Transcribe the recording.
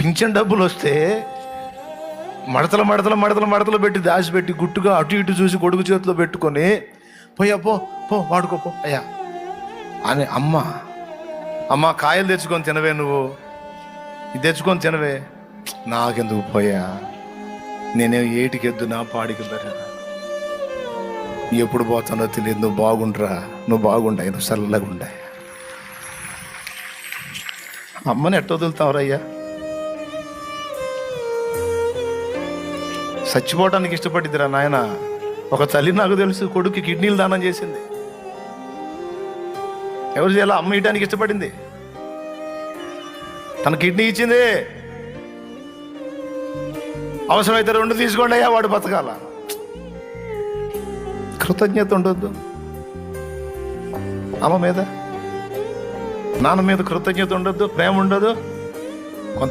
Pension డబ్బులు వస్తే మడతలు మడతలు మడతలు మడతలు పెట్టి దాచిపెట్టి గుట్టుగా అటు ఇటు చూసి కొడుకు చేతిలో పెట్టుకొని పోయా పో పో వాడుకోపో అయ్యా అని అమ్మ కాయలు తెచ్చుకొని తినవే, నువ్వు ఇది తెచ్చుకొని తినవే, నాకెందుకు పోయా, నేనే ఏటికి ఎద్దునా పాడికి బెరా, ఎప్పుడు పోతానో తెలియదు, నువ్వు బాగుండరా, నువ్వు బాగుండాయి, నువ్వు చల్లగా ఉండాయి. అమ్మని ఎట్ట వదులుతావురయ్యా? చచ్చిపోవటానికి ఇష్టపడిద్దిరా నాయన. ఒక తల్లి నాకు తెలుసు, కొడుకు కిడ్నీలు దానం చేసింది. ఎవరు చేయాల? అమ్మ ఇయటానికి ఇష్టపడింది, తన కిడ్నీ ఇచ్చింది. అవసరమైతే 2 తీసుకోండి అయ్యా, వాడు బతకాల. కృతజ్ఞత ఉండొద్దు అమ్మ మీద, నాన్న మీద కృతజ్ఞత ఉండొద్దు, ప్రేమ ఉండదు.